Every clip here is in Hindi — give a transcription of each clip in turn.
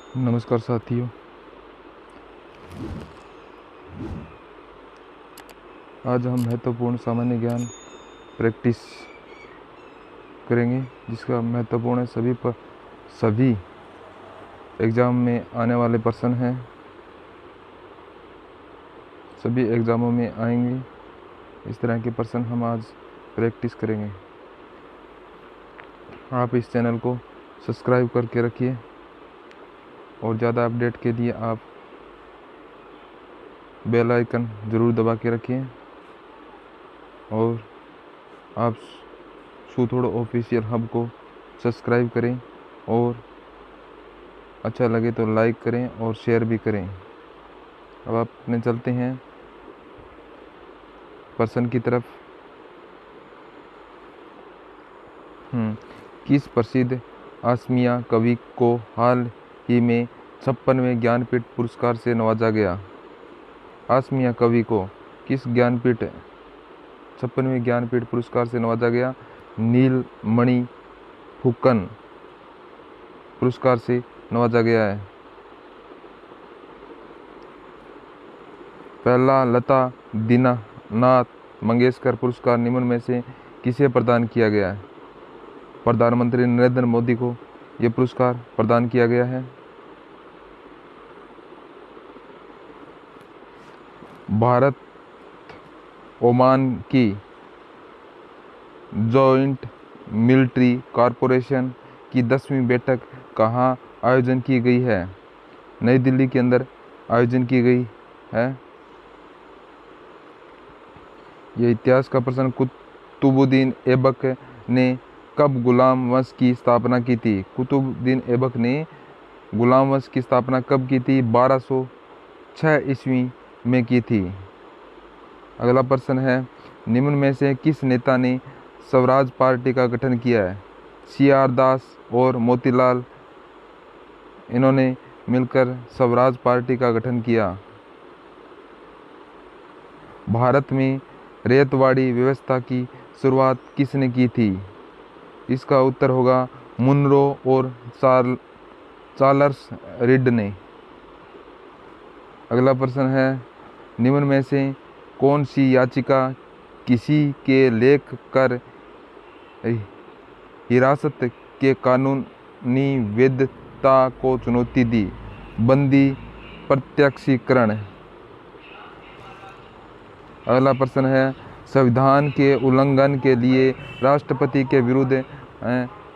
नमस्कार साथियों। आज हम महत्वपूर्ण सामान्य ज्ञान प्रैक्टिस करेंगे, जिसका महत्वपूर्ण है सभी एग्ज़ाम में आने वाले प्रश्न हैं, सभी एग्ज़ामों में आएंगे। इस तरह के प्रश्न हम आज प्रैक्टिस करेंगे। आप इस चैनल को सब्सक्राइब करके रखिए और ज़्यादा अपडेट के लिए आप बेल आइकन ज़रूर दबा के रखिए और आप सूथोड़ ऑफिशियल हब को सब्सक्राइब करें और अच्छा लगे तो लाइक करें और शेयर भी करें। अब आप अपने चलते हैं प्रश्न की तरफ। किस प्रसिद्ध असमिया कवि को हाल ही में 56वें ज्ञानपीठ पुरस्कार से नवाजा गया? असमिया कवि को किस 56वें ज्ञानपीठ पुरस्कार से नवाजा गया? नीलमणि फुकन पुरस्कार से नवाजा गया है। पहला लता दीनानाथ मंगेशकर पुरस्कार निम्न में से किसे प्रदान किया गया है? प्रधानमंत्री नरेंद्र मोदी को यह पुरस्कार प्रदान किया गया है। भारत ओमान की जॉइंट मिलिट्री कॉरपोरेशन की 10वीं बैठक कहाँ आयोजन की गई है? नई दिल्ली के अंदर आयोजन की गई है। यह इतिहास का प्रश्न। कुतुबुद्दीन ऐबक ने कब गुलाम वंश की स्थापना की थी? कुतुबुद्दीन ऐबक ने गुलाम वंश की स्थापना कब की थी? 1206 ईस्वी में की थी। अगला प्रश्न है, निम्न में से किस नेता ने स्वराज पार्टी का गठन किया है? CR दास और मोतीलाल, इन्होंने मिलकर स्वराज पार्टी का गठन किया। भारत में रैयतवाड़ी व्यवस्था की शुरुआत किसने की थी? इसका उत्तर होगा मुनरो और चार्ल्स रीड ने। अगला प्रश्न है, निम्न में से कौन सी याचिका किसी के लेख कर हिरासत के कानूनी वैधता को चुनौती दी? बंदी प्रत्यक्षीकरण। अगला प्रश्न है, संविधान के उल्लंघन के लिए राष्ट्रपति के विरुद्ध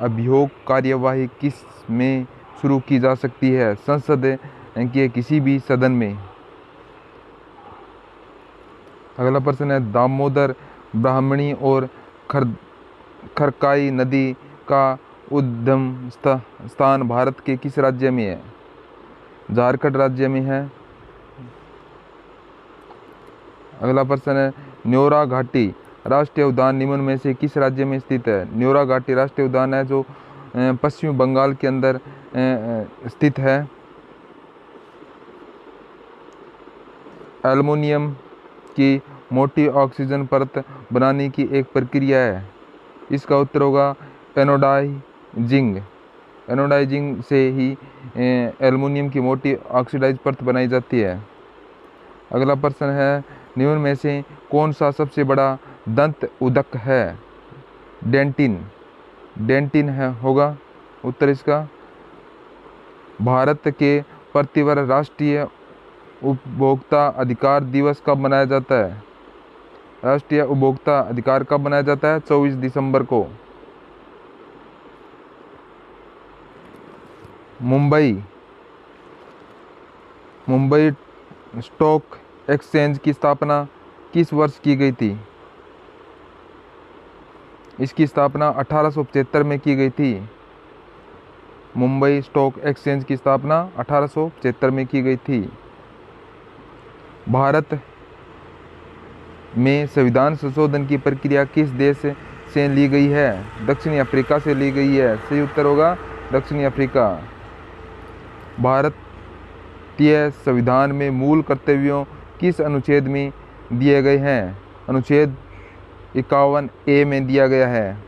अभियोग कार्यवाही किस में शुरू की जा सकती है? संसद के किसी भी सदन में। अगला प्रश्न है, दामोदर, ब्राह्मणी और खरकाई नदी का उद्गम स्थान भारत के किस राज्य में है? झारखंड राज्य में है। अगला प्रश्न है, न्योरा घाटी राष्ट्रीय उद्यान निम्न में से किस राज्य में स्थित है? न्योरा घाटी राष्ट्रीय उद्यान है जो पश्चिम बंगाल के अंदर स्थित है। एल्युमिनियम की मोटी ऑक्सीजन परत बनाने की एक प्रक्रिया है। इसका उत्तर होगा एनोडाइजिंग। एनोडाइजिंग से ही एल्युमिनियम की मोटी ऑक्सीडाइज परत बनाई जाती है। अगला प्रश्न है, निम्न में से कौन सा सबसे बड़ा दंत उदक है? डेंटिन। डेंटिन है होगा उत्तर इसका। भारत के प्रतिवर्ष राष्ट्रीय उपभोक्ता अधिकार दिवस कब मनाया जाता है? राष्ट्रीय उपभोक्ता अधिकार कब मनाया जाता है? 24 दिसंबर को। मुंबई स्टॉक एक्सचेंज की स्थापना किस वर्ष की गई थी? इसकी स्थापना 1875 में की गई थी। मुंबई स्टॉक एक्सचेंज की स्थापना 1875 में की गई थी। भारत में संविधान संशोधन की प्रक्रिया किस देश से ली गई है? दक्षिणी अफ्रीका से ली गई है। सही उत्तर होगा दक्षिणी अफ्रीका। भारतीय संविधान में मूल कर्तव्यों किस अनुच्छेद में दिए गए हैं? अनुच्छेद 51A में दिया गया है।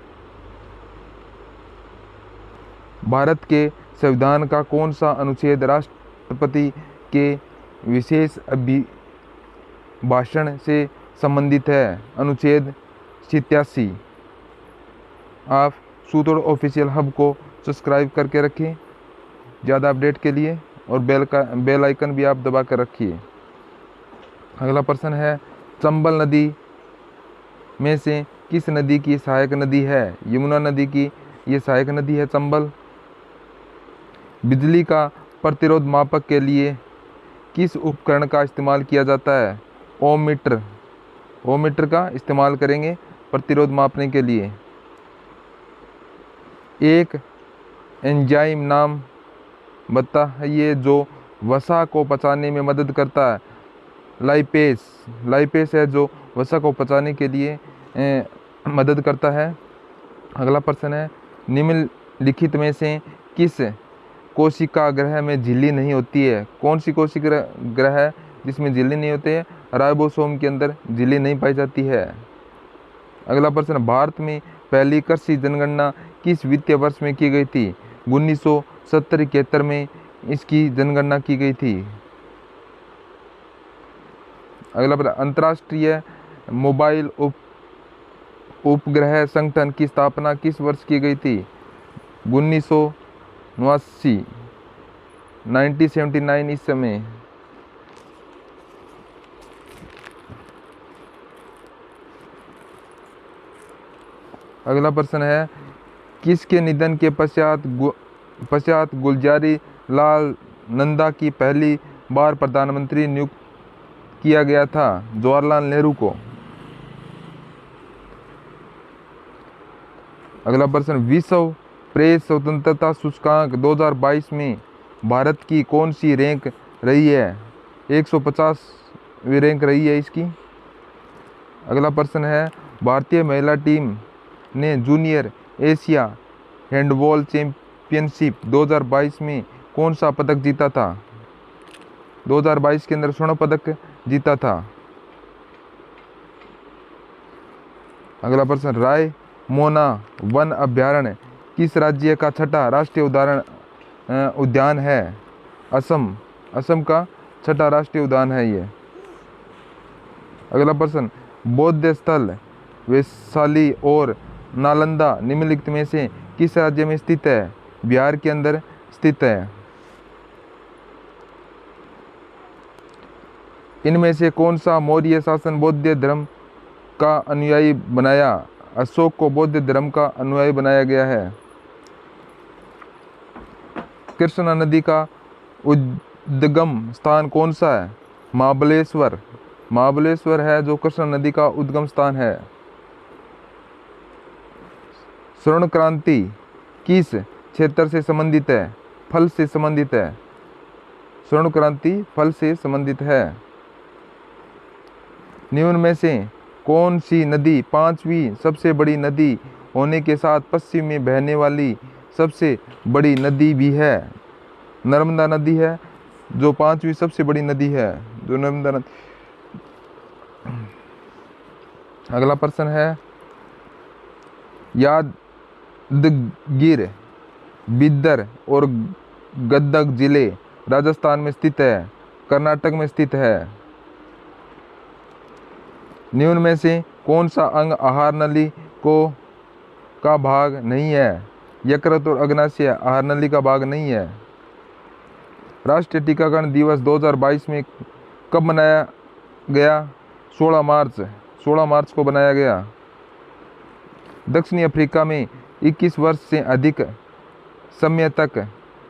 भारत के संविधान का कौन सा अनुच्छेद राष्ट्रपति के विशेष अभिभाषण से संबंधित है? अनुच्छेद 87। आप सूत्र ऑफिशियल हब को सब्सक्राइब करके रखें ज़्यादा अपडेट के लिए, और बेल आइकन भी आप दबा कर रखिए। अगला प्रश्न है, चंबल नदी में से किस नदी की सहायक नदी है? यमुना नदी की ये सहायक नदी है चंबल। बिजली का प्रतिरोध मापक के लिए किस उपकरण का इस्तेमाल किया जाता है? ओम मीटर। ओम मीटर का इस्तेमाल करेंगे प्रतिरोध मापने के लिए। एक एंजाइम नाम बताइए जो वसा को पचाने में मदद करता है। लाइपेस। लाइपेस है जो वसा को पचाने के लिए मदद करता है। अगला प्रश्न है, निम्नलिखित में से किस कोशिका ग्रह में झिल्ली नहीं होती है? कौन सी कोशिका ग्रह है जिसमें झिल्ली नहीं होती है? राइबोसोम के अंदर झिल्ली नहीं पाई जाती है। अगला प्रश्न, भारत में पहली कृषि जनगणना किस वित्तीय वर्ष में की गई थी? 1970-71 में इसकी जनगणना की गई थी। अगला प्रश्न, अंतर्राष्ट्रीय मोबाइल उपग्रह संगठन की स्थापना किस वर्ष की गई थी? 1979, 1979 इस समय। अगला प्रश्न है, किसके निधन के पश्चात गुलजारी लाल नंदा की पहली बार प्रधानमंत्री नियुक्त किया गया था? जवाहरलाल नेहरू को। अगला प्रश्न, विश्व प्रेस स्वतंत्रता सूचकांक 2022 में भारत की कौन सी रैंक रही है? 150वीं रैंक रही है इसकी। अगला प्रश्न है, भारतीय महिला टीम ने जूनियर एशिया हैंडबॉल चैंपियनशिप 2022 में कौन सा पदक जीता था? 2022 के अंदर स्वर्ण पदक जीता था। अगला प्रश्न, राय मोना वन अभ्यारण्य किस राज्य का छठा राष्ट्रीय उद्यान है? असम। असम का छठा राष्ट्रीय उद्यान है ये। अगला प्रश्न, बौद्ध स्थल वैशाली और नालंदा निम्नलिखित में से किस राज्य में स्थित है? बिहार के अंदर स्थित है। इनमें से कौन सा मौर्य शासन बौद्ध धर्म का अनुयायी बनाया? अशोक को बौद्ध धर्म का अनुयायी बनाया गया है। कृष्णा नदी का उद्गम स्थान कौन सा है? महाबलेश्वर। महाबलेश्वर है जो कृष्णा नदी का उद्गम स्थान है। स्वर्ण क्रांति किस क्षेत्र से संबंधित है? फल से संबंधित है। स्वर्ण क्रांति फल से संबंधित है। निम्न में से कौन सी नदी पांचवी सबसे बड़ी नदी होने के साथ पश्चिम में बहने वाली सबसे बड़ी नदी भी है? नर्मदा नदी है जो पांचवी सबसे बड़ी नदी है, जो नर्मदा नदी। अगला प्रश्न है, यादगिर, बिदर और गदग जिले राजस्थान में स्थित है, कर्नाटक में स्थित है। निम्न में से कौन सा अंग आहार नली का भाग नहीं है? यकृत और अग्नाशय आहार नली का भाग नहीं है। राष्ट्रीय टीकाकरण दिवस 2022 में कब मनाया गया? 16 मार्च को बनाया गया। दक्षिणी अफ्रीका में 21 वर्ष से अधिक समय तक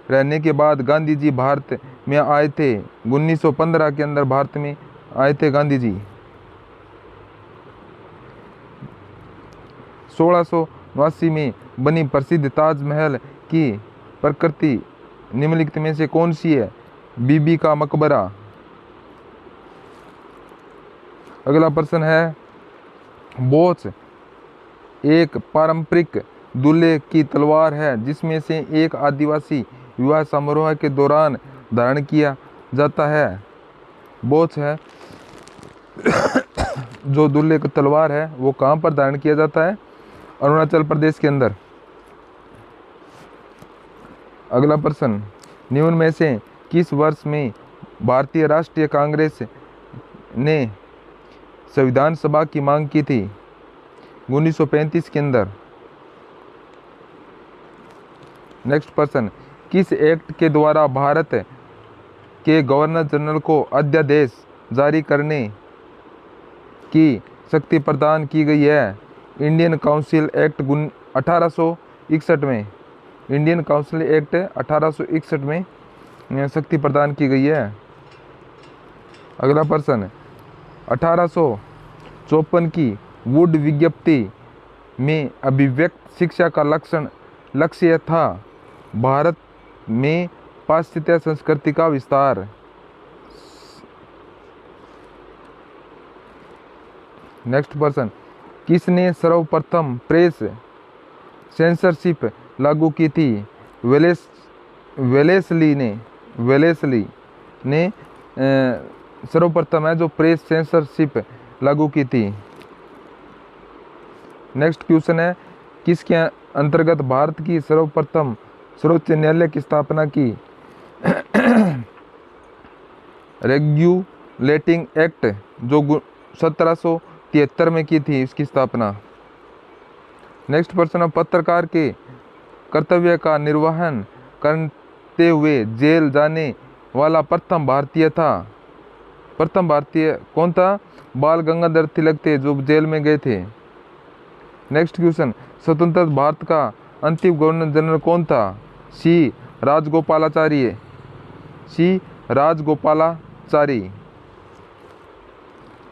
रहने के बाद गांधी जी भारत में आए थे। 1915 के अंदर भारत में आए थे गांधी जी। 1689 में बनी प्रसिद्ध ताजमहल की प्रकृति निम्नलिखित में से कौन सी है? बीबी का मकबरा। अगला प्रश्न है, बोच एक पारंपरिक दूल्हे की तलवार है जिसमें से एक आदिवासी विवाह समारोह के दौरान धारण किया जाता है। बोच है जो दूल्हे की तलवार है वो कहाँ पर धारण किया जाता है? अरुणाचल प्रदेश के अंदर। अगला प्रश्न, निम्न में से किस वर्ष में भारतीय राष्ट्रीय कांग्रेस ने संविधान सभा की मांग की थी? 1935 के अंदर। नेक्स्ट प्रश्न, किस एक्ट के द्वारा भारत के गवर्नर जनरल को अध्यादेश जारी करने की शक्ति प्रदान की गई है? इंडियन काउंसिल एक्ट 1861 में, इंडियन काउंसिल एक्ट 1861 में शक्ति प्रदान की गई है। अगला प्रश्न, 1854 की वुड विज्ञप्ति में अभिव्यक्त शिक्षा का लक्ष्य था भारत में पाश्चात्य संस्कृति का विस्तार। नेक्स्ट प्रश्न, किसने सर्वप्रथम प्रेस सेंसरशिप लागू की थी? वेलेस्ली ने सर्वप्रथम है जो प्रेस सेंसरशिप लागू की थी। नेक्स्ट क्वेश्चन है, किसके अंतर्गत भारत की सर्वप्रथम सर्वोच्च न्यायालय की स्थापना की? रेगुलेटिंग एक्ट जो 1773 में की थी, इसकी स्थापना। नेक्स्ट प्रश्न, पत्रकार के कर्तव्य का निर्वहन करते हुए जेल जाने वाला प्रथम भारतीय कौन था? बाल गंगाधर तिलक थे जो जेल में गए थे। नेक्स्ट क्वेश्चन, स्वतंत्र भारत का अंतिम गवर्नर जनरल कौन था? सी राजगोपालाचारी।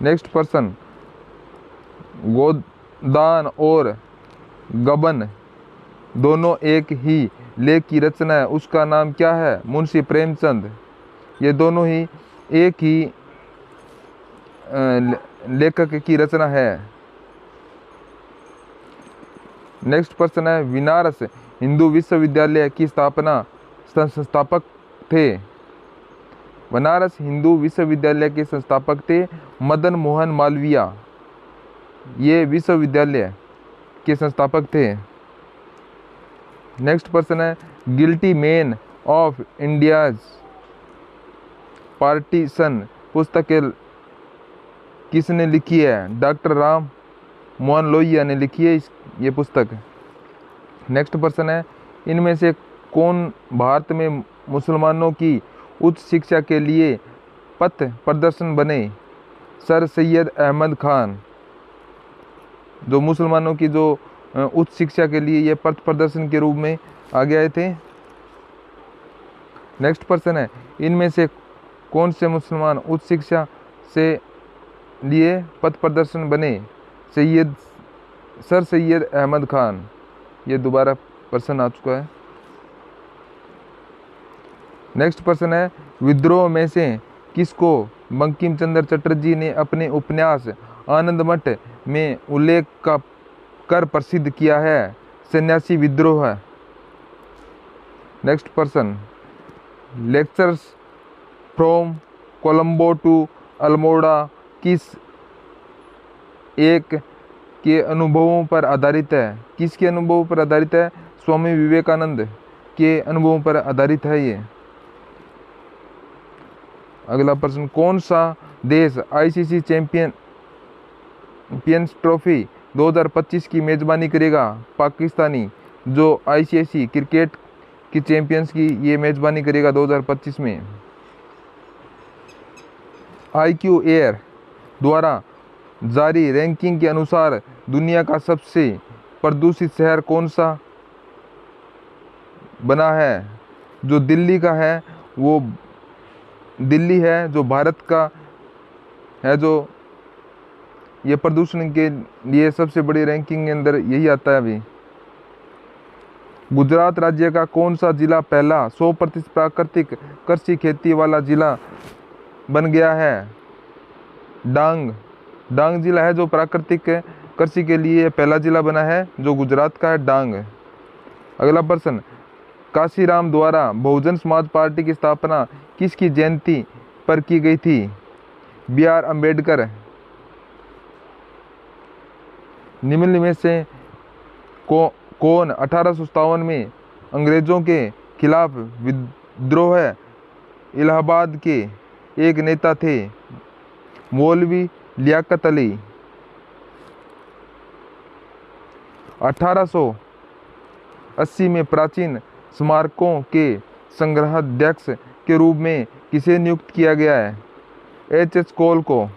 नेक्स्ट प्रश्न, गोदान और गबन दोनों एक ही लेख की रचना है, उसका नाम क्या है? मुंशी प्रेमचंद। ये दोनों ही एक ही लेखक की रचना है। नेक्स्ट प्रश्न है, बनारस हिंदू विश्वविद्यालय की संस्थापक थे? बनारस हिंदू विश्वविद्यालय के संस्थापक थे मदन मोहन मालवीय। ये विश्वविद्यालय के संस्थापक थे। नेक्स्ट प्रश्न है, guilty man of India's partition पुस्तक किसने लिखी है? डॉक्टर राम मोहन लोहिया ने लिखी है ये पुस्तक। नेक्स्ट प्रश्न है, इनमें से कौन भारत में मुसलमानों की उच्च शिक्षा के लिए पथ प्रदर्शन बने? सर सैयद अहमद खान, जो मुसलमानों की जो उच्च शिक्षा के लिए ये पथ प्रदर्शन के रूप में आगे आए थे। नेक्स्ट प्रश्न है, इनमें से कौन से मुसलमान उच्च शिक्षा से लिए पथ प्रदर्शन बने? सर सैयद अहमद खान। ये दोबारा प्रश्न आ चुका है। नेक्स्ट प्रश्न है, विद्रोह में से किसको बंकिम चंद्र चटर्जी ने अपने उपन्यास आनंद मठ में उल्लेख कर प्रसिद्ध किया है? सन्यासी विद्रोह है। नेक्स्ट प्रश्न, lectures from Colombo to Almora किस एक के अनुभवों पर आधारित है? किसके अनुभवों पर आधारित है? स्वामी विवेकानंद के अनुभवों पर आधारित है ये। अगला प्रश्न, कौन सा देश आईसीसी चैंपियंस ट्रॉफी 2025 की मेजबानी करेगा? पाकिस्तानी, जो आईसीसी क्रिकेट की चैंपियंस की ये मेजबानी करेगा 2025 में। IQ एयर द्वारा जारी रैंकिंग के अनुसार दुनिया का सबसे प्रदूषित शहर कौन सा बना है? जो दिल्ली का है वो दिल्ली है, जो भारत का है, जो ये प्रदूषण के लिए सबसे बड़ी रैंकिंग के अंदर यही आता है अभी। गुजरात राज्य का कौन सा जिला पहला 100% प्राकृतिक कृषि खेती वाला जिला बन गया है? डांग जिला है जो प्राकृतिक कृषि के लिए पहला जिला बना है, जो गुजरात का है डांग। अगला प्रश्न, काशीराम द्वारा बहुजन समाज पार्टी की स्थापना किसकी जयंती पर की गई थी? BR अम्बेडकर। निम्न में से कौन 1857 में अंग्रेजों के खिलाफ विद्रोह इलाहाबाद के एक नेता थे, मौलवी लियाकत अली। 1880 में प्राचीन स्मारकों के संग्रहाध्यक्ष के रूप में किसे नियुक्त किया गया है? H.H. कोल को।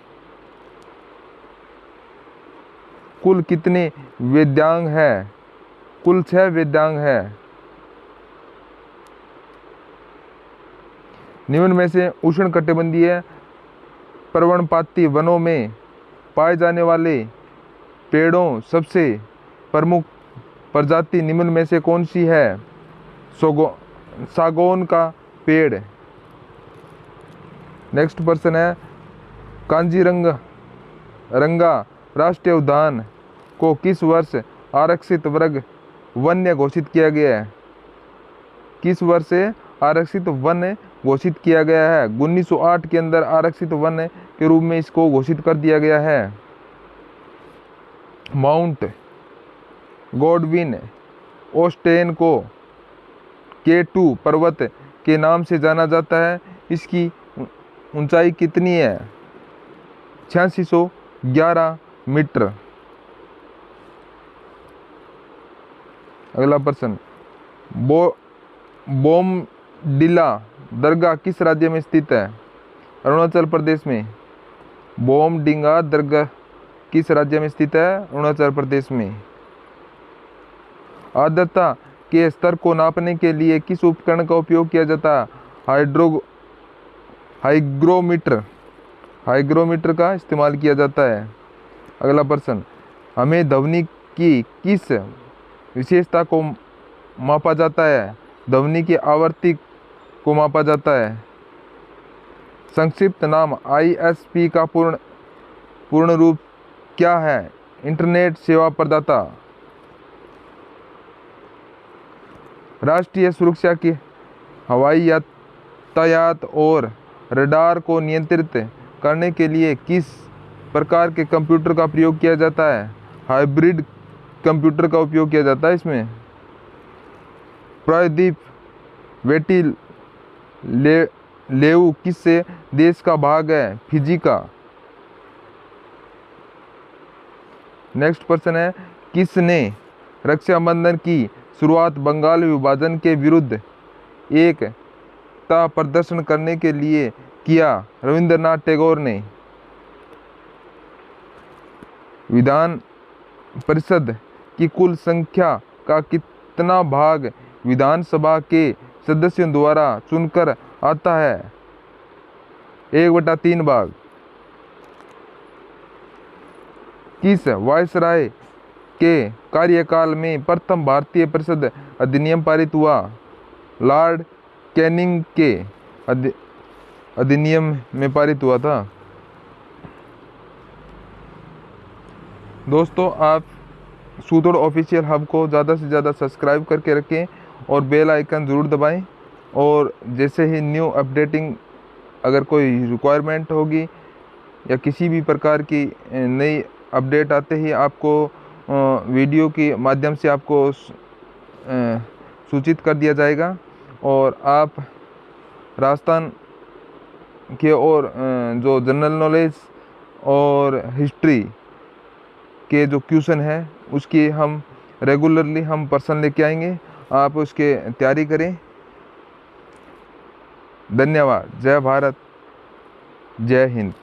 कुल कितने वेदांग हैं? कुल 6 वेदांग हैं। निम्न में से उष्णकटिबंधीय पर्णपाती वनों में पाए जाने वाले पेड़ों सबसे प्रमुख प्रजाति निम्न में से कौन सी है? सागौन का पेड़। नेक्स्ट प्रश्न है, कांजीरंगा राष्ट्रीय उद्यान को किस वर्ष आरक्षित वर्ग वन्य घोषित किया गया है? किस वर्ष से आरक्षित वन्य घोषित किया गया है? 1908 के अंदर आरक्षित वन्य के रूप में इसको घोषित कर दिया गया है। माउंट गॉडविन ऑस्टेन को K2 पर्वत के नाम से जाना जाता है। इसकी ऊंचाई कितनी है? 8611 मीटर। अगला प्रश्न, बोमडिला दरगाह किस राज्य में स्थित है? अरुणाचल प्रदेश में। बोमडिंगा दरगाह किस राज्य में स्थित है? अरुणाचल प्रदेश में। आर्द्रता के स्तर को नापने के लिए किस उपकरण का उपयोग किया जाता है? हाइग्रोमीटर का इस्तेमाल किया जाता है। अगला प्रश्न, हमें ध्वनि की किस विशेषता को मापा जाता है? ध्वनि की आवृत्ति को मापा जाता है। संक्षिप्त नाम ISP का पूर्ण रूप क्या है? इंटरनेट सेवा प्रदाता। राष्ट्रीय सुरक्षा की हवाई यातायात और रडार को नियंत्रित करने के लिए किस प्रकार के कंप्यूटर का प्रयोग किया जाता है? हाइब्रिड कंप्यूटर का उपयोग किया जाता है इसमें। प्रायद्वीप वेटी लेउ किस देश का भाग है? फिजी का। नेक्स्ट प्रश्न है, किसने रक्षाबंधन की शुरुआत बंगाल विभाजन के विरुद्ध एकता प्रदर्शन करने के लिए किया? रविंद्रनाथ टैगोर ने। विधान परिषद की कुल संख्या का कितना भाग विधानसभा के सदस्यों द्वारा चुनकर आता है? 1/3 भाग। किस वायसराय के कार्यकाल में प्रथम भारतीय परिषद अधिनियम पारित हुआ? लॉर्ड कैनिंग के अधिनियम में पारित हुआ था। दोस्तों, आप सूतोड़ ऑफिशियल हब को ज़्यादा से ज़्यादा सब्सक्राइब करके रखें और बेल आइकन ज़रूर दबाएं। और जैसे ही न्यू अपडेटिंग अगर कोई रिक्वायरमेंट होगी या किसी भी प्रकार की नई अपडेट आते ही आपको वीडियो के माध्यम से आपको सूचित कर दिया जाएगा। और आप राजस्थान के और जो जनरल नॉलेज और हिस्ट्री के जो क्वेश्चन है उसकी हम रेगुलरली हम पर्सन लेके आएंगे। आप उसके तैयारी करें। धन्यवाद। जय भारत, जय हिंद।